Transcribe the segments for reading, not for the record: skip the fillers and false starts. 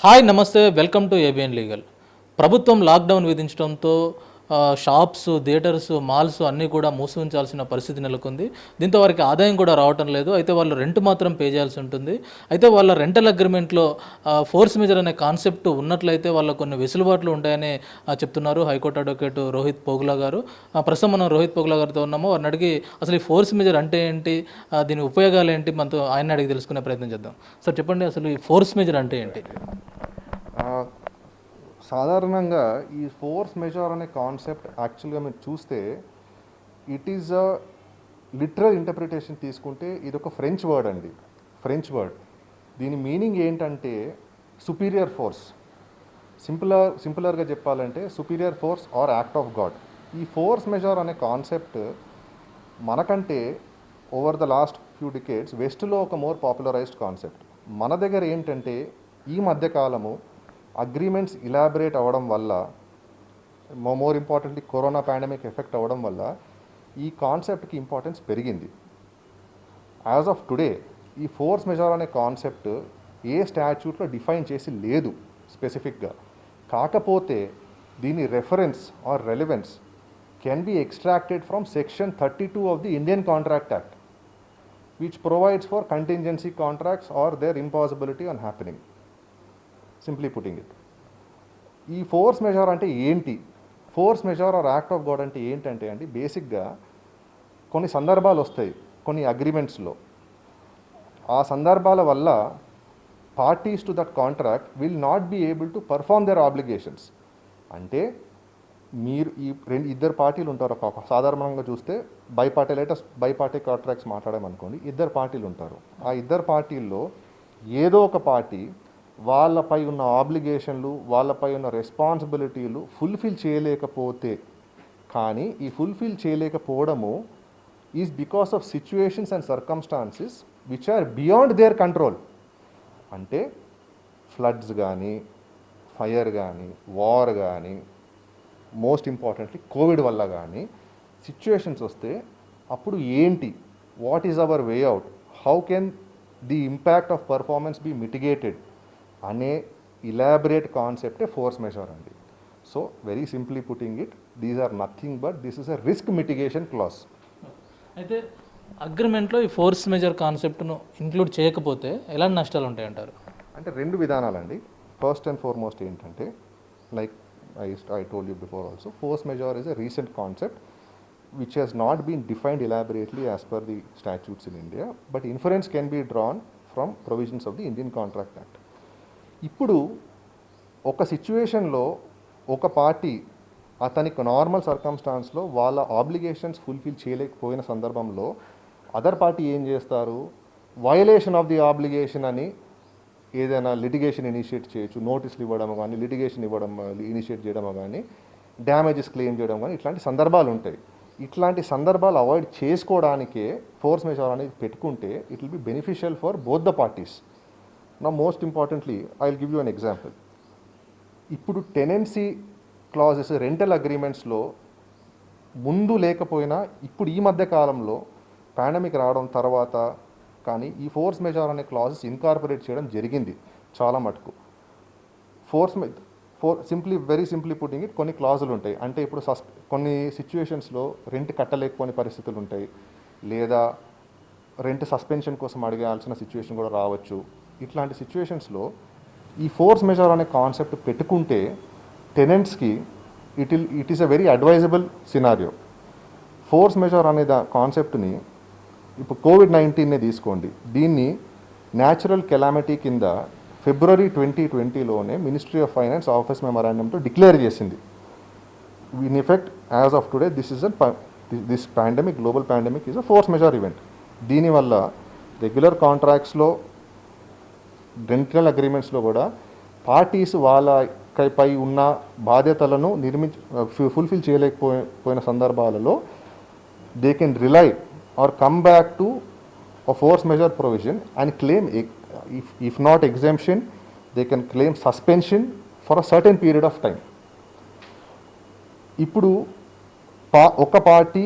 Hi నమస్తే, welcome to ABN legal. ప్రభుత్వం lockdown విధించడంతో shops, theatres, malls అన్నీ కూడా మూసి ఉంచాల్సిన పరిస్థితి నెలకొంది. దీంతో వారికి ఆదాయం కూడా రావటం లేదు. అయితే వాళ్ళు రెంట్ మాత్రం పే చేయాల్సి ఉంటుంది. అయితే వాళ్ళ రెంటల్ అగ్రిమెంట్లో ఫోర్స్ మెజర్ అనే కాన్సెప్ట్ ఉన్నట్లయితే వాళ్ళ కొన్ని వెసులుబాట్లు ఉంటాయని చెప్తున్నారు హైకోర్టు అడ్వకేట్ రోహిత్ పోగులా గారు. ప్రస్తుతం మనం రోహిత్ పోగులా గారితో ఉన్నాము. వారిని అడిగి అసలు ఈ ఫోర్స్ మెజర్ అంటే ఏంటి, దీని ఉపయోగాలు ఏంటి, మనతో ఆయన అడిగి తెలుసుకునే ప్రయత్నం చేద్దాం. సార్ చెప్పండి, అసలు ఈ ఫోర్స్ మెజర్ అంటే ఏంటి? సాధారణంగా ఈ ఫోర్స్ మెజార్ అనే కాన్సెప్ట్ యాక్చువల్గా మీరు చూస్తే it is a literal interpretation తీసుకుంటే ఇది ఒక ఫ్రెంచ్ వర్డ్ అండి. French word. దీని మీనింగ్ ఏంటంటే సుపీరియర్ ఫోర్స్. సింపులర్గా చెప్పాలంటే superior force or act of God. ఈ ఫోర్స్ మెజార్ అనే కాన్సెప్ట్ మనకంటే over the last few decades వెస్ట్లో ఒక మోర్ పాపులరైజ్డ్ కాన్సెప్ట్. మన దగ్గర ఏంటంటే ఈ మధ్యకాలము అగ్రిమెంట్స్ ఇలాబరేట్ అవ్వడం వల్ల, more importantly corona pandemic effect అవ్వడం వల్ల ఈ కాన్సెప్ట్కి ఇంపార్టెన్స్ పెరిగింది. యాజ్ ఆఫ్ టుడే ఈ ఫోర్స్ మెజార్ అనే కాన్సెప్ట్ ఏ స్టాచ్యూట్లో డిఫైన్ చేసి లేదు స్పెసిఫిక్గా. కాకపోతే దీని reference or relevance can be extracted from section 32 of the Indian Contract Act, which provides for contingency contracts or their impossibility on happening. Simply putting it. ఈ force మెజార్ అంటే ఏంటి, force మెజార్ are act of God అంటే ఏంటంటే అండి, బేసిక్గా కొన్ని సందర్భాలు వస్తాయి కొన్ని అగ్రిమెంట్స్లో. ఆ సందర్భాల వల్ల parties to that contract will not be able to perform their obligations. అంటే మీరు ఇద్దరు పార్టీలు ఉంటారు. సాధారణంగా చూస్తే బైపార్టీ కాంట్రాక్ట్స్ మాట్లాడామనుకోండి, ఇద్దరు పార్టీలు ఉంటారు. ఆ ఇద్దరు పార్టీల్లో ఏదో ఒక పార్టీ వాళ్ళపై ఉన్న ఆబ్లిగేషన్లు, వాళ్ళపై ఉన్న రెస్పాన్సిబిలిటీలు ఫుల్ఫిల్ చేయలేకపోతే, కానీ ఈ ఫుల్ఫిల్ చేయలేకపోవడము is because of situations and circumstances which are beyond their control. అంటే ఫ్లడ్స్ కానీ, ఫైర్ కానీ, వార్ కానీ, మోస్ట్ ఇంపార్టెంట్లీ కోవిడ్ వల్ల కానీ సిచ్యువేషన్స్ వస్తే అప్పుడు ఏంటి, what is our way out, how can the impact of performance be mitigated అనే ఇలాబరేట్ కాన్సెప్టే ఫోర్స్ మెజార్ అండి. So very simply putting it, these are nothing but this is a risk mitigation clause. అయితే అగ్రిమెంట్లో ఈ force measure కాన్సెప్ట్ను include చేయకపోతే ఎలాంటి నష్టాలు ఉంటాయంటారు? అంటే రెండు విధానాలండి. ఫస్ట్ అండ్ ఫార్మోస్ట్ ఏంటంటే, like I told you before also, force majeure is a recent concept which has not been defined elaborately as per the statutes in India, but inference can be drawn from provisions of the Indian Contract Act. ఇప్పుడు ఒక సిచ్యువేషన్లో ఒక party అతనికి normal సర్కమ్స్టాన్స్లో వాళ్ళ obligations fulfil చేయలేకపోయిన సందర్భంలో other party ఏం చేస్తారు, violation of the obligation అని ఏదైనా లిటిగేషన్ ఇనిషియేట్ చేయొచ్చు. నోటీసులు ఇవ్వడం కానీ, లిటిగేషన్ ఇనిషియేట్ చేయడం కానీ, డ్యామేజెస్ క్లెయిమ్ చేయడం కానీ, ఇట్లాంటి సందర్భాలు ఉంటాయి. ఇట్లాంటి సందర్భాలు అవాయిడ్ చేసుకోవడానికే ఫోర్స్ మెజార్ అనేది పెట్టుకుంటే it will be beneficial for both the parties. నా most importantly I will give you an example. ఇప్పుడు టెనెన్సీ క్లాజెస్ రెంటల్ అగ్రిమెంట్స్లో ముందు లేకపోయినా ఇప్పుడు ఈ మధ్య కాలంలో పాండమిక్ రావడం తర్వాత కానీ ఈ ఫోర్స్ మెజార్ అనే ఇన్కార్పొరేట్ చేయడం జరిగింది చాలా మటుకు. వెరీ సింప్లీ పుట్టింగ్ ఇట్, కొన్ని క్లాజులు ఉంటాయి. అంటే ఇప్పుడు కొన్ని సిచ్యువేషన్స్లో రెంట్ కట్టలేకపోని పరిస్థితులు ఉంటాయి, లేదా రెంట్ సస్పెన్షన్ కోసం అడగాల్సిన సిచ్యువేషన్ కూడా రావచ్చు. ఇట్లాంటి సిచ్యువేషన్స్లో ఈ ఫోర్స్ మెజార్ అనే కాన్సెప్ట్ పెట్టుకుంటే టెనెంట్స్కి it is a very advisable scenario. Force majeure అనే కాన్సెప్ట్ని ఇప్పుడు కోవిడ్-19నే తీసుకోండి. దీన్ని న్యాచురల్ కెలామిటీ కింద ఫిబ్రవరి 2020లోనే మినిస్ట్రీ ఆఫ్ ఫైనాన్స్ ఆఫీస్ మెమరాండంతో డిక్లేర్ చేసింది. In effect as of today this pandemic, global pandemic is a force majeure event. దీనివల్ల రెగ్యులర్ కాంట్రాక్ట్స్లో, రెంటల్ అగ్రిమెంట్స్లో కూడా పార్టీస్ వాళ్ళపై ఉన్న బాధ్యతలను ఫుల్ఫిల్ చేయలేకపోయిన సందర్భాలలో they can rely or come back to a force majeure provision and claim, if not exemption, they can claim suspension for a certain period of time. ఇప్పుడు ఒక పార్టీ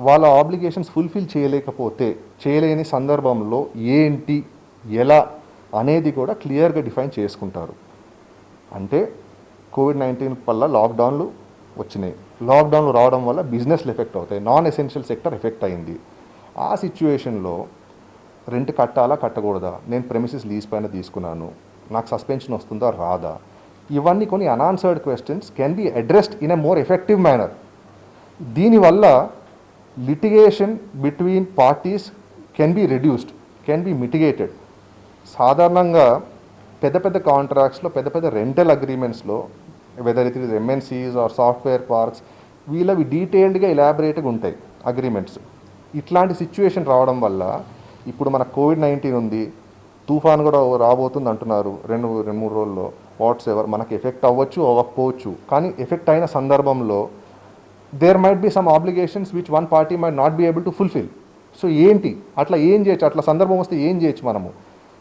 వాళ్ళ ఆబ్లిగేషన్స్ ఫుల్ఫిల్ చేయలేని సందర్భంలో ఏంటి, ఎలా అనేది కూడా క్లియర్గా డిఫైన్ చేసుకుంటారు. అంటే కోవిడ్-19 వల్ల లాక్డౌన్లు వచ్చినాయి. లాక్డౌన్లు రావడం వల్ల బిజినెస్లు ఎఫెక్ట్ అవుతాయి, నాన్ ఎసెన్షియల్ సెక్టర్ ఎఫెక్ట్ అయింది. ఆ సిచ్యువేషన్లో రెంట్ కట్టాలా కట్టకూడదా, నేను ప్రెమిసెస్ లీజ్ పైన తీసుకున్నాను, నాకు సస్పెన్షన్ వస్తుందా రాదా, ఇవన్నీ కొన్ని unanswered questions can be addressed in a more effective manner. దీనివల్ల litigation between parties can be reduced, can be mitigated. సాధారణంగా పెద్ద పెద్ద కాంట్రాక్ట్స్లో, పెద్ద పెద్ద రెంటల్ అగ్రిమెంట్స్లో, whether it is MNCs or software parks, వీళ్ళవి డీటెయిల్డ్గా ఎలాబరేట్గా ఉంటాయి అగ్రిమెంట్స్. ఇట్లాంటి సిచ్యువేషన్ రావడం వల్ల ఇప్పుడు మనకు కోవిడ్-19 ఉంది, తుఫాన్ కూడా రాబోతుంది అంటున్నారు రెండు మూడు రోజుల్లో, వాట్స్ ఎవర్, మనకి ఎఫెక్ట్ అవ్వచ్చు అవ్వకపోవచ్చు. కానీ ఎఫెక్ట్ అయిన సందర్భంలో there might be some obligations which one party might not be able to fulfil. So ఏంటి అట్లా ఏం చేయొచ్చు, అట్లా సందర్భం వస్తే ఏం చేయొచ్చు మనము?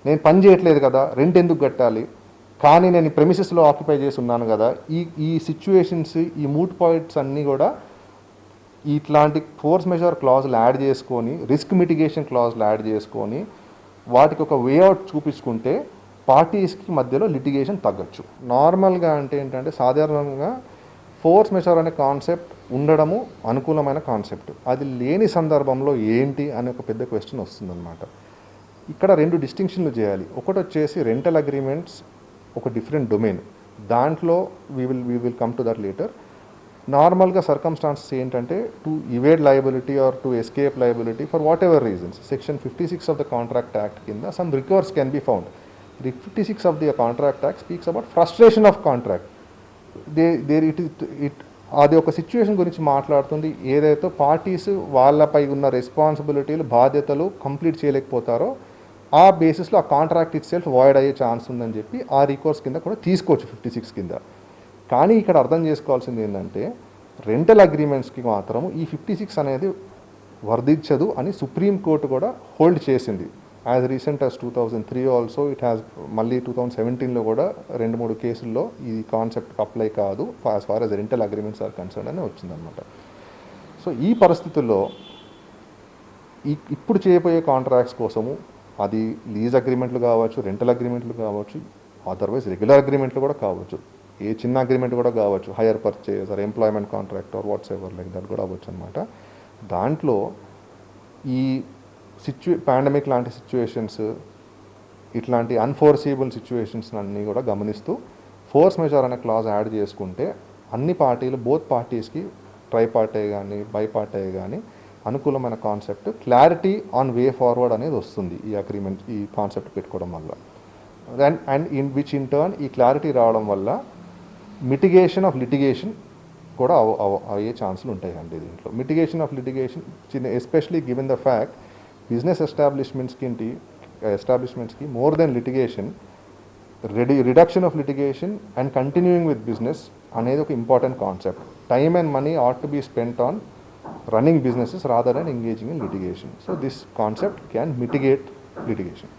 నేను పని చేయట్లేదు కదా, రెంట్ ఎందుకు కట్టాలి, కానీ నేను ప్రెమిసెస్లో ఆక్యుపై చేసి ఉన్నాను కదా. ఈ సిచ్యువేషన్స్, ఈ మూట్ పాయింట్స్ అన్నీ కూడా ఇట్లాంటి ఫోర్స్ మెజర్ క్లాజులు యాడ్ చేసుకొని, రిస్క్ మిటిగేషన్ క్లాజులు యాడ్ చేసుకొని, వాటికి ఒక వేఅవుట్ చూపించుకుంటే పార్టీస్కి మధ్యలో లిటిగేషన్ తగ్గచ్చు. నార్మల్గా అంటే ఏంటంటే సాధారణంగా ఫోర్స్ మెజర్ అనే కాన్సెప్ట్ ఉండడము అనుకూలమైన కాన్సెప్ట్. అది లేని సందర్భంలో ఏంటి అనే ఒక పెద్ద క్వశ్చన్ వస్తుందన్నమాట. ఇక్కడ రెండు డిస్టింక్షన్లు చేయాలి. ఒకటి వచ్చేసి రెంటల్ అగ్రిమెంట్స్ ఒక డిఫరెంట్ డొమైన్, దాంట్లో we will come to that later. నార్మల్గా సర్కమ్స్టాన్సెస్ ఏంటంటే to evade liability or to escape liability for whatever reasons, section 56 of the contract act కింద some recovers can be found. 56 of the contract act speaks about frustration of contract. అది ఒక situation గురించి మాట్లాడుతుంది, ఏదైతే parties వాళ్ళపై ఉన్న రెస్పాన్సిబిలిటీలు, బాధ్యతలు complete చేయలేకపోతారో ఆ బేసిస్లో ఆ కాంట్రాక్ట్ ఇట్ సెల్ఫ్ వాయిడ్ అయ్యే ఛాన్స్ ఉందని చెప్పి ఆ రికోర్స్ కింద కూడా తీసుకోవచ్చు 56 కింద. కానీ ఇక్కడ అర్థం చేసుకోవాల్సింది ఏంటంటే రెంటల్ అగ్రిమెంట్స్కి మాత్రం ఈ 56 అనేది వర్తించదు అని సుప్రీంకోర్టు కూడా హోల్డ్ చేసింది. As recent as 2003 also it has, మళ్ళీ 2017లో కూడా 2-3 కేసుల్లో ఈ కాన్సెప్ట్ అప్లై కాదు as far as rental agreements are concern అని వచ్చిందనమాట. సో ఈ పరిస్థితుల్లో ఇప్పుడు చేయబోయే కాంట్రాక్ట్స్ కోసము, అది లీజ్ అగ్రిమెంట్లు కావచ్చు, రెంటల్ అగ్రిమెంట్లు కావచ్చు, అదర్వైజ్ రెగ్యులర్ అగ్రిమెంట్లు కూడా కావచ్చు, ఏ చిన్న అగ్రిమెంట్ కూడా కావచ్చు, hire purchase or employment contract or whatsoever like that కూడా అవ్వచ్చు అనమాట. దాంట్లో ఈ పాండమిక్ లాంటి సిచ్యువేషన్స్, ఇట్లాంటి అన్ఫోర్సిబుల్ సిచ్యువేషన్స్ అన్నీ కూడా గమనిస్తూ ఫోర్స్ మెజర్ అనే క్లాజ్ యాడ్ చేసుకుంటే అన్ని పార్టీలు, బోత్ పార్టీస్కి, ట్రై పార్టీ కానీ బై పార్టీ కానీ అనుకూలమైన concept, clarity on way forward అనేది వస్తుంది ఈ అగ్రిమెంట్, ఈ కాన్సెప్ట్ పెట్టుకోవడం వల్ల. And in which in turn ఈ క్లారిటీ రావడం వల్ల మిటిగేషన్ ఆఫ్ లిటిగేషన్ కూడా అయ్యే ఛాన్సులు ఉంటాయండి దీంట్లో. Mitigation of litigation especially given the fact business ఎస్టాబ్లిష్మెంట్స్కి more than litigation, reduction of litigation and continuing with business అనేది ఒక important concept. Time and money ought to be spent on running businesses rather than engaging in litigation. So this concept can mitigate litigation.